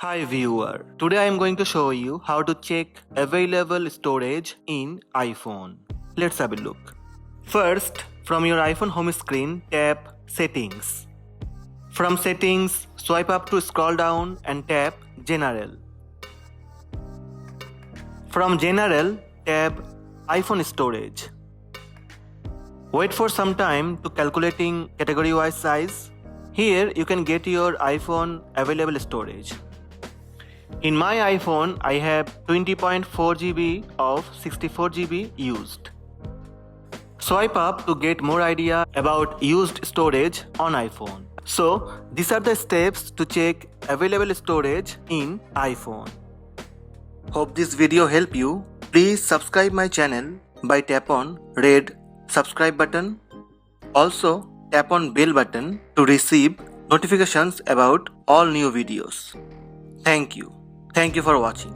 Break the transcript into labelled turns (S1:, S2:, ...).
S1: Hi viewer, today I am going to show you how to check available storage in iPhone. Let's have a look. First, from your iPhone home screen, tap Settings. From Settings, swipe up to scroll down and tap General. From General, tab iPhone Storage. Wait for some time to calculating category-wise size. Here you can get your iPhone available storage. In my iPhone, I have 20.4 GB of 64 GB used. Swipe up to get more idea about used storage on iPhone. So, these are the steps to check available storage in iPhone. Hope this video help you. Please subscribe my channel by tap on red subscribe button. Also, tap on bell button to receive notifications about all new videos. Thank you. Thank you for watching.